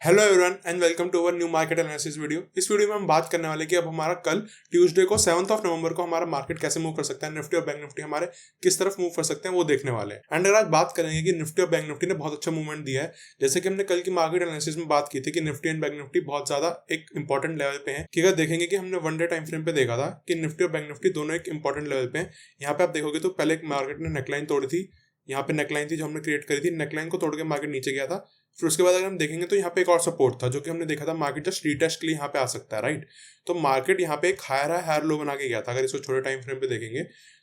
Hello everyone and welcome to our new market analysis video. इस video में हम बात करने वाले कि अब हमारा कल ट्यूसडे को 7 नवंबर को हमारा मार्केट कैसे मूव कर सकता है, निफ्टी और बैंक निफ्टी हमारे किस तरफ मूव कर सकते हैं वो देखने वाले हैं। एंड अगर आज बात करेंगे कि निफ्टी और बैंक निफ्टी ने बहुत अच्छा मूवमेंट दिया है, जैसे कि हमने कल की मार्केट एनालिसिस में बात की थी कि निफ्टी एंड बैंक निफ्टी बहुत ज्यादा एक इंपॉर्टेंट लेवल पे है। कि अगर देखेंगे कि हमने वन डे टाइम फ्रेम पे देखा था कि निफ्टी और बैंक निफ्टी दोनों एक इंपॉर्टेंट लेवल पे है। यहाँ पे आप देखोगे तो पहले मार्केट ने नेकलाइन तोड़ी थी, यहाँ पे नेकलाइन थी जो हमने क्रिएट करी थी, नेकलाइन को तोड़ के मार्केट नीचे गया था। फिर उसके बाद अगर हम देखेंगे तो यहाँ पे एक और सपोर्ट था जो कि हमने देखा था मार्केट जस्ट रीटेस्ट के लिए यहाँ पे आ सकता है, राइट। तो मार्केट यहाँ पे एक हायर हाई हायर लो बना के गया था। अगर इसको छोटे टाइम फ्रेम पे देखेंगे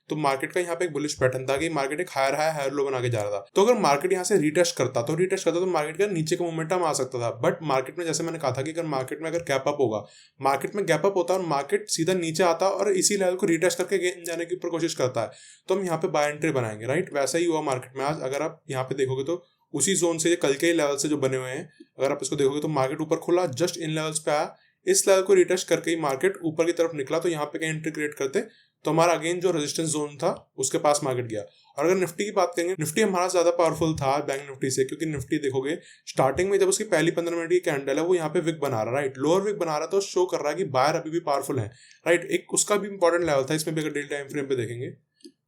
तो मार्केट का यहाँ पे एक बुलिश पैटर्न था कि मार्केट एक हायर हाई हायर लो बना के जा रहा था। तो अगर मार्केट यहाँ से रीटेस्ट करता तो मार्केट का नीचे का मोमेंटम आ सकता था। बट मार्केट में जैसे मैंने कहा था कि अगर मार्केट में अगर गैप अप होगा, मार्केट में गैप अप होता है और मार्केट सीधा नीचे आता और इसी लेवल को रीटेस्ट करके गेन जाने की ऊपर कोशिश करता है तो हम यहाँ पे बाय एंट्री बनाएंगे, राइट। वैसा ही हुआ मार्केट में आज। अगर आप यहाँ पे देखोगे तो उसी जोन से कल के लेवल से जो बने हुए हैं, अगर आप इसको देखोगे तो मार्केट ऊपर खुला, जस्ट इन लेवल्स पे आया, इस लेवल को रिटेस्ट करके ही मार्केट ऊपर की तरफ निकला। तो यहाँ पे कहीं एंट्री क्रिएट करते तो हमारा अगेन जो रेजिस्टेंस जोन था उसके पास मार्केट गया। और अगर निफ्टी की बात करेंगे, निफ्टी हमारा ज्यादा पावरफुल था बैंक निफ्टी से, क्योंकि निफ्टी देखोगे स्टार्टिंग में जब उसकी पहली 15 मिनट की कैंडल है वो यहाँ पे विक बना रहा है, राइट, लोअर विक बना रहा है, तो शो कर रहा है कि बायर अभी भी पावरफुल है, राइट। एक उसका भी इंपॉर्टेंट लेवल था। इसमें भी अगर डेली टाइम फ्रेम पे देखेंगे,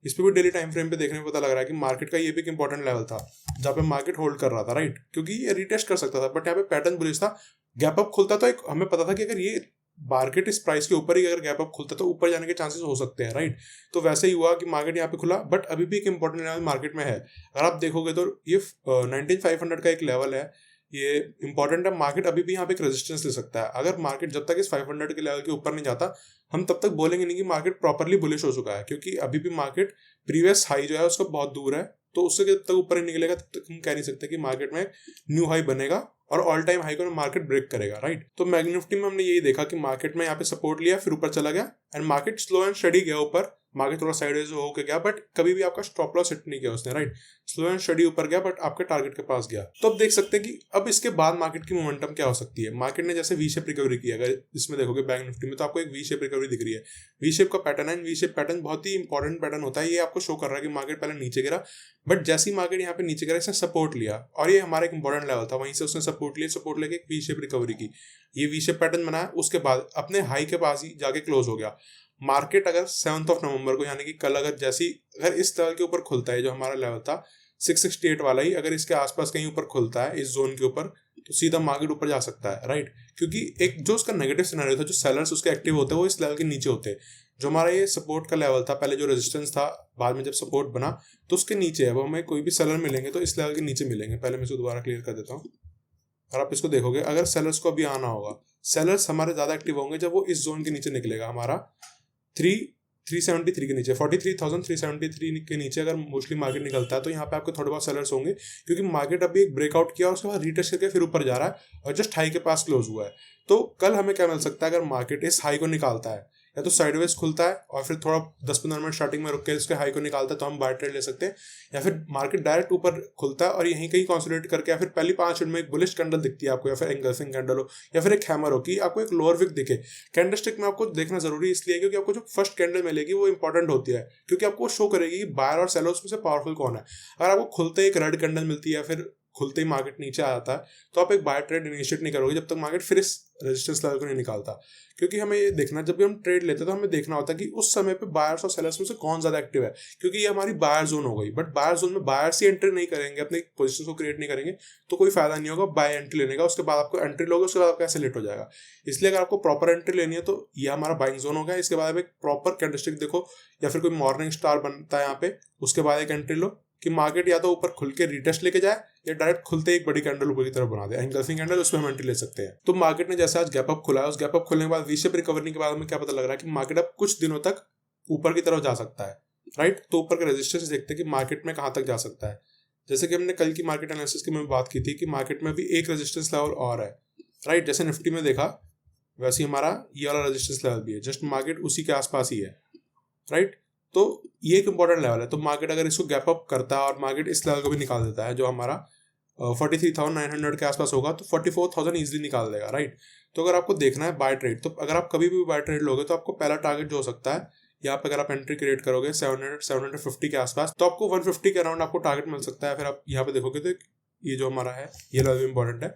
इस पे भी डेली टाइम फ्रेम पे देखने में पता लग रहा है कि मार्केट का ये भी एक इंपॉर्टेंट लेवल था जहाँ पे मार्केट होल्ड कर रहा था, राइट, क्योंकि ये रिटेस्ट कर सकता था। बट यहाँ पे पैटर्न बुलिश था, गैप अप खुलता तो एक हमें पता था कि अगर ये मार्केट इस प्राइस के ऊपर ही अगर गैप अप खुलता तो ऊपर जाने के चांसेस हो सकते हैं, राइट। तो वैसे ही हुआ कि मार्केट यहाँ पे खुला, बट अभी भी एक इंपॉर्टेंट लेवल मार्केट में है। अगर आप देखोगे तो ये 19,500 का एक लेवल है, ये इंपॉर्टेंट है। मार्केट अभी भी यहाँ पे एक रेजिस्टेंस ले सकता है। अगर मार्केट जब तक इस 500 के लेवल के ऊपर नहीं जाता, हम तब तक बोलेंगे नहीं कि मार्केट प्रॉपरली बुलिश हो चुका है, क्योंकि अभी भी मार्केट प्रीवियस हाई जो है उसका बहुत दूर है। तो उससे जब तक ऊपर नहीं निकलेगा तब तक हम कह नहीं सकते कि मार्केट में न्यू हाई बनेगा और ऑल टाइम हाई को मार्केट ब्रेक करेगा, राइट। तो बैंक निफ्टी में हमने यही देखा कि मार्केट में यहाँ पे सपोर्ट लिया, फिर ऊपर चला गया and market slow and study गया ऊपर। मार्केट थोड़ा साइडवेज होकर गया, बट कभी भी आपका स्टॉप लॉस हिट नहीं किया उसने, राइट। स्लो एंड स्टडी ऊपर गया बट आपके टारगेट के पास गया। तो अब देख सकते हैं कि अब इसके बाद मार्केट की मोमेंटम क्या हो सकती है। मार्केट ने जैसे वी शेप रिकवरी की, अगर इसमें देखोगे बैंक निफ्टी में तो आपको एक वी शेप रिकवरी दिख रही है। वी शेप का पैटर्न है, वी शेप पैटर्न बहुत ही इंपॉर्टेंट पैटर्न होता है। ये आपको शो कर रहा है कि मार्केट पहले नीचे गिरा, बट जैसे ही मार्केट यहाँ पे नीचे गिरा इसने सपोर्ट लिया और ये हमारा एक इंपॉर्टेंट लेवल था, वहीं से उसने सपोर्ट लिया, सपोर्ट लेके एक वी शेप रिकवरी की, ये वी शेप पैटर्न बनाया, उसके बाद अपने हाई के पास ही जाके क्लोज हो गया। मार्केट अगर 7 नवंबर को यानी कि कल अगर इस लेवल के ऊपर खुलता है, जो हमारा लेवल था 668 वाला ही, अगर इसके आसपास कहीं ऊपर खुलता है इस जोन के ऊपर, तो सीधा मार्केट ऊपर जा सकता है, राइट। क्योंकि एक जो उसका नेगेटिव सिनेरियो था, जो सेलर्स उसके एक्टिव होते हैं वो इस लेवल के नीचे होते हैं। जो हमारा ये सपोर्ट का लेवल था पहले, जो रेजिस्टेंस था, बाद में जब सपोर्ट बना तो उसके नीचे है। वो हमें कोई भी सेलर मिलेंगे तो इस लेवल के नीचे मिलेंगे। पहले मैं इसको दोबारा क्लियर कर देता हूँ। और आप इसको देखोगे, अगर सेलर्स को अभी आना होगा, सेलर्स हमारे ज्यादा एक्टिव होंगे जब वो इस जोन के नीचे निकलेगा, हमारा 373 के नीचे, 43,373 के नीचे अगर मोस्टली मार्केट निकलता है तो यहाँ पे आपके थोड़े बहुत सेलर्स होंगे, क्योंकि मार्केट अभी एक ब्रेकआउट किया और उसके बाद रिटेस्ट करके फिर ऊपर जा रहा है और जस्ट हाई के पास क्लोज हुआ है। तो कल हमें क्या मिल सकता है, अगर मार्केट इस हाई को निकालता है, या तो साइडवेज खुलता है और फिर थोड़ा 10-15 मिनट स्टार्टिंग में रुक के इसके हाई को निकालता है तो हम बाय ट्रेड ले सकते हैं, या फिर मार्केट डायरेक्ट ऊपर खुलता है और यहीं कहीं कंसोलिडेट करके, या फिर पहली 5 मिनट में एक बुलिश कैंडल दिखती है आपको, या फिर एंगल्फिंग कैंडल हो, या फिर एक हैमर हो कि आपको एक लोअर विक दिखे। कैंडलस्टिक में आपको देखना जरूरी इसलिए क्योंकि आपको जो फर्स्ट कैंडल मिलेगी वो इंपॉर्टेंट होती है, क्योंकि आपको शो करेगी बायर और सेलर्स में से पावरफुल कौन है। अगर आपको खुलते एक रेड कैंडल मिलती है या फिर खुलते ही मार्केट नीचे आ जाता है तो आप एक बाय ट्रेड इनिशिएट नहीं करोगे जब तक मार्केट फिर इस रेजिस्टेंस लेवल को नहीं निकालता। क्योंकि हमें ये देखना, जब भी हम ट्रेड लेते हैं तो हमें देखना होता है कि उस समय पे बायर्स और सेलर्स में से कौन ज्यादा एक्टिव है, क्योंकि ये हमारी बायर जोन हो गई। बट बायर जोन में बायर्स ही एंट्री नहीं करेंगे, अपने पोजीशन को क्रिएट नहीं करेंगे तो कोई फायदा नहीं होगा बाय एंट्री लेने का। उसके बाद आपको एंट्री लोगे, उसके बाद आपका ऐसे लेट हो जाएगा। इसलिए अगर आपको प्रॉपर एंट्री लेनी है तो ये हमारा बाइंग जोन हो गया। इसके बाद आप एक प्रॉपर कैंडलस्टिक देखो, या फिर कोई मॉर्निंग स्टार बनता है यहाँ पे, उसके बाद एक एंट्री लो कि मार्केट या तो ऊपर खुल के रिटेस्ट लेके जाए या डायरेक्ट खुलते एक बड़ी कैंडल ऊपर की तरफ बना दे, एंगल्फिंग कैंडल, उसमें हम एंट्री ले सकते हैं। तो मार्केट ने जैसे आज गैप अप खुला है, उस गैप अप खुलने के बाद वी शेप रिकवरी के बाद हमें क्या पता लग रहा है कि मार्केट अब कुछ दिनों तक ऊपर की तरफ जा सकता है, राइट। तो ऊपर के रेजिस्टेंस देखते हैं कि मार्केट में कहां तक जा सकता है। जैसे कि हमने कल की मार्केट एनालिसिस की में बात की थी कि मार्केट में भी एक रेजिस्टेंस लेवल और है, राइट। जैसे निफ्टी में देखा वैसे ही हमारा ये वाला रेजिस्टेंस लेवल भी है, जस्ट मार्केट उसी के आसपास ही है, राइट। तो ये एक इंपॉर्टेंट लेवल है। तो मार्केट अगर इसको गैप अप करता है और मार्केट इस लेवल को भी निकाल देता है, जो हमारा 43,900 के आसपास होगा, तो 44,000 इजीली निकाल देगा, राइट। तो अगर आपको देखना है बाय ट्रेड, तो अगर आप कभी भी बाय ट्रेड लोगे तो आपको पहला टारगेट जो हो सकता है, यहाँ पे अगर आप एंट्री क्रिएट करोगे 750 के आसपास, तो आपको 150 के अराउंड आपको टारगेट मिल सकता है। फिर आप यहाँ पे देखोगे तो ये जो हमारा है ये लेवल भी इंपॉर्टेंट है।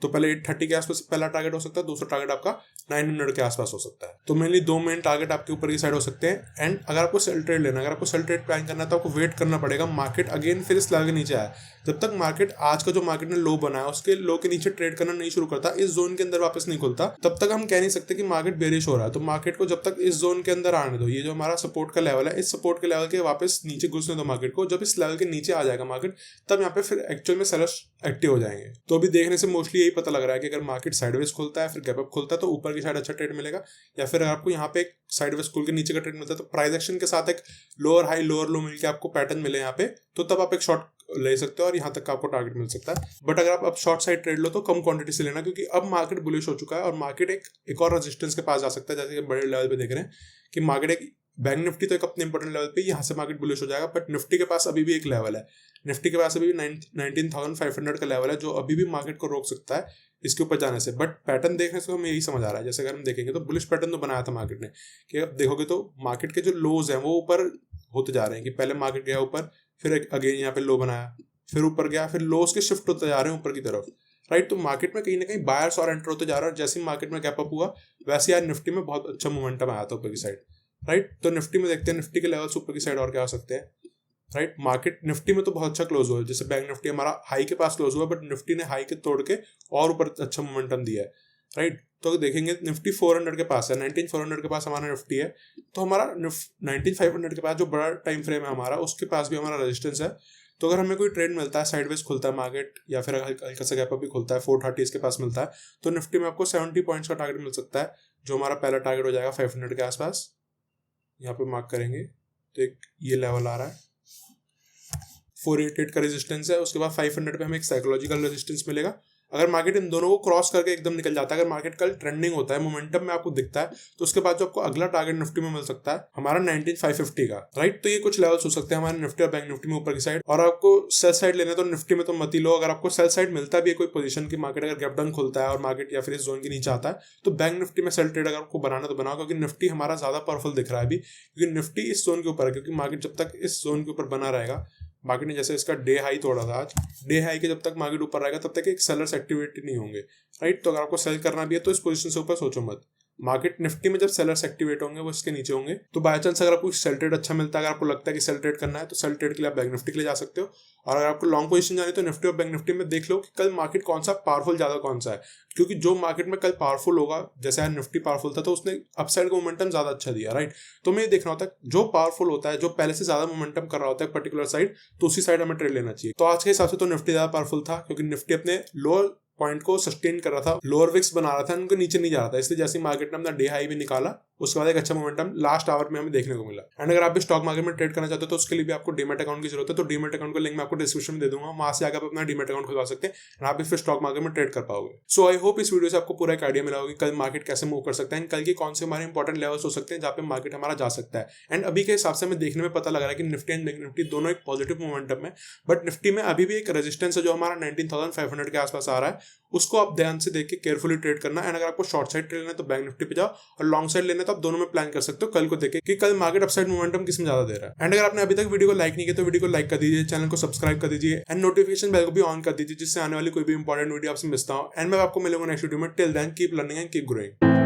तो पहले 830 के आसपास पहला टारगेट हो सकता है, दूसरा टारगेट आपका 900 के आसपास हो सकता है। तो मेनली 2 मेन टारगेट आपके ऊपर की साइड हो सकते हैं। एंड अगर आपको सेल ट्रेड लेना, अगर आपको सेल ट्रेड प्लान करना है तो आपको वेट करना पड़ेगा मार्केट अगेन फिर इस लेवल के नीचे आए। जब तक मार्केट आज का जो मार्केट ने लो बनाया उसके लो के नीचे ट्रेड करना नहीं शुरू करता, इस जोन के अंदर वापस नहीं खुलता, तब तक हम कह नहीं सकते कि मार्केट बेरिश हो रहा है। तो मार्केट को जब तक इस जोन के अंदर आने दो, ये जो हमारा सपोर्ट का लेवल है, इस सपोर्ट के लेवल के वापस नीचे घुसने दो मार्केट को। जब इस लेवल के नीचे आ जाएगा मार्केट, तब यहाँ पे फिर एक्चुअल में सेलर्स एक्टिव हो जाएंगे। तो अभी देखने से मोस्टली यही पता लग रहा है कि अगर मार्केट साइडवेज खुलता है, फिर गैप अप खुलता है, तो ऊपर की साइड अच्छा ट्रेड मिलेगा, या फिर आपको यहाँ पे एक साइडवेज खुल के नीचे का ट्रेड मिलता है तो प्राइस एक्शन के साथ एक लोअर हाई लोअर लो मिलकर आपको पैटर्न मिले यहाँ पे, तो तब आप एक शॉर्ट ले सकते हो और यहाँ तक आपको टारगेट मिल सकता है। बट अगर आप अब शॉर्ट साइड ट्रेड लो तो कम क्वांटिटी से लेना, क्योंकि अब मार्केट बुलिश हो चुका है और मार्केट एक और रेजिस्टेंस के पास जा सकता है। जैसे कि बड़े लेवल पे देख रहे हैं कि मार्केट एक बैंक निफ्टी तो एक अपने इंपॉर्टेंट लेवल पे, यहाँ से मार्केट बुलिश हो जाएगा, बट निफ्टी के पास अभी भी एक लेवल है, निफ्टी के पास अभी भी 19,500 का लेवल है जो अभी भी मार्केट को रोक सकता है इसके ऊपर जाने से। बट पैटर्न देखने से हमें यही समझ आ रहा है, जैसे अगर हम देखेंगे तो बुलिश पैटर्न तो बनाया था मार्केट ने, कि अब देखोगे तो मार्केट के जो लोज हैं वो ऊपर होते जा रहे हैं, कि पहले मार्केट गया ऊपर, फिर अगेन यहाँ पे लो बनाया, फिर ऊपर गया, फिर लोस के शिफ्ट होते जा रहे हैं ऊपर की तरफ, राइट। तो मार्केट में कहीं ना कहीं बायर्स और एंटर होते जा रहा है, और जैसे ही मार्केट में गैप अप हुआ वैसे यार निफ्टी में बहुत अच्छा मोमेंटम आया था ऊपर की साइड, राइट। तो निफ्टी में देखते हैं निफ्टी के लेवल्स ऊपर की साइड और क्या हो सकते हैं, राइट। मार्केट निफ्टी में तो बहुत अच्छा क्लोज हुआ है, जैसे बैंक निफ्टी हमारा हाई के पास क्लोज हुआ, बट निफ्टी ने हाई के तोड़ के और ऊपर अच्छा मोमेंटम दिया है, राइट। तो देखेंगे निफ्टी 400 के पास है, 19,400 के पास हमारा निफ्टी है, तो हमारा 19,500 के पास जो बड़ा टाइम फ्रेम है हमारा, उसके पास भी हमारा रेजिस्टेंस है। तो अगर हमें कोई ट्रेंड मिलता है, साइडवेज खुलता है मार्केट, या फिर हल्का सा गैप अप भी खुलता है, 430 के पास मिलता है, तो निफ्टी में आपको 70 पॉइंट्स का टारगेट मिल सकता है, जो हमारा पहला टारगेट हो जाएगा 500 के आसपास। यहाँ पे मार्क करेंगे तो एक ये लेवल आ रहा है, 488 का रेजिस्टेंस है, उसके बाद 500 पे हमें एक साइकोलॉजिकल रेजिस्टेंस मिलेगा। अगर मार्केट इन दोनों को क्रॉस करके एकदम निकल जाता है, अगर मार्केट कल ट्रेंडिंग होता है, मोमेंटम में आपको दिखता है, तो उसके बाद जो आपको अगला टारगेट निफ्टी में मिल सकता है हमारा 19,550 का, राइट। तो ये कुछ लेवल्स हो सकते हैं हमारे निफ्टी और बैंक निफ्टी में ऊपर की साइड। और आपको सेल साइड लेना तो निफ्टी में तो मत ही लो। अगर आपको सेल साइड मिलता भी है कोई पोजीशन की, मार्केट अगर गैप डाउन खुलता है और मार्केट या फिर इस जोन के नीचे आता है, तो बैंक निफ्टी में सेल ट्रेड अगर आपको बनाना तो बनाओ, क्योंकि निफ्टी हमारा ज्यादा पावरफुल दिख रहा है अभी, क्योंकि निफ्टी इस जोन के ऊपर है, क्योंकि मार्केट जब तक इस जोन के ऊपर बना रहेगा, मार्केट ने जैसे इसका डे हाई तोड़ा था आज, डे हाई के जब तक मार्केट ऊपर रहेगा तब तक एक सेलर्स एक्टिविटी नहीं होंगे, राइट। तो अगर आपको सेल करना भी है तो इस पोजीशन से ऊपर सोचो मत। मार्केट निफ्टी में जब सेलर्स एक्टिवेट होंगे वो इसके नीचे होंगे, तो बाय चांस अगर आपको सेल ट्रेड अच्छा मिलता है, अगर आपको लगता है कि सेल ट्रेड करना है, तो सेल ट्रेड के लिए आप बैंक निफ्टी के लिए जा सकते हो। और अगर आपको लॉन्ग पोजीशन जानी है तो निफ्टी और बैंक निफ्टी में देख लो कि कल मार्केट कौन सा पावरफुल ज्यादा कौन सा है, क्योंकि जो मार्केट में कल पावरफुल होगा, जैसे आज निफ्टी पावरफुल था तो उसने अपसाइड का मोमेंटम ज्यादा अच्छा दिया, राइट। तो हमें देखना होता है जो पावरफुल होता है, जो पहले से ज्यादा मोमेंटम कर रहा होता है पर्टिकुलर साइड, तो उसी साइड हमें ट्रेड लेना चाहिए। तो आज के हिसाब से तो निफ्टी ज्यादा पावरफुल था, क्योंकि निफ्टी अपने लोअर पॉइंट को सस्टेन कर रहा था, लोअर विक्स बना रहा था, उनको नीचे नहीं जा रहा था, इसलिए जैसे मार्केट ने अपना डे हाई भी निकाला, उसके बाद एक अच्छा मोमेंटम लास्ट आवर में हमें देखने को मिला। एंड अगर आप भी स्टॉक मार्केट में ट्रेड करना चाहते हो तो उसके लिए भी आपको डीमैट अकाउंट की जरूरत है, तो डीमैट अकाउंट का लिंक मैं आपको डिस्क्रिप्शन में दे दूंगा, वहां से आकर आप अपना डीमैट अकाउंट खुलवा सकते हैं, आप भी फिर स्टॉक मार्केट में ट्रेड कर पाओगे। सो आई होप इस वीडियो से आपको पूरा एक आइडिया मिला होगा कल मार्केट कैसे मूव कर सकता है, कल के कौन से हमारे इंपॉर्टेंट लेवल्स हो सकते हैं जहाँ पे मार्केट हमारा जा सकता है। एंड अभी के हिसाब से हमें देखने में पता लग रहा है कि निफ्टी एंड बैंक निफ्टी दोनों एक पॉजिटिव मोमेंटम है, बट निफ्टी में अभी भी एक रेजिस्टेंस है जो हमारा 19,500 के आसपास आ रहा है, उसको आप ध्यान से देख के केयरफुली ट्रेड करना। एंड अगर आपको शॉर्ट साइड ट्रेड लेना है तो बैंक निफ्टी पे जाओ, और लॉन्ग साइड लेना है तो आप दोनों में प्लान कर सकते हो कल को देखे कि कल मार्केट अपसाइड मोमेंटम किसमें ज्यादा दे रहा है। एंड अगर आपने अभी तक वीडियो को लाइक नहीं किया तो वीडियो को लाइक कर दीजिए, चैनल को सब्सक्राइब कर दीजिए, एंड नोटिफिकेशन बेल को भी ऑन कर दीजिए, जिससे आने वाली कोई भी इंपॉर्टेंट वीडियो आपसे मिसता हो। एंड मैं आपको मिलूंगा नेक्स्ट वीडियो में। Till then keep learning and keep growing.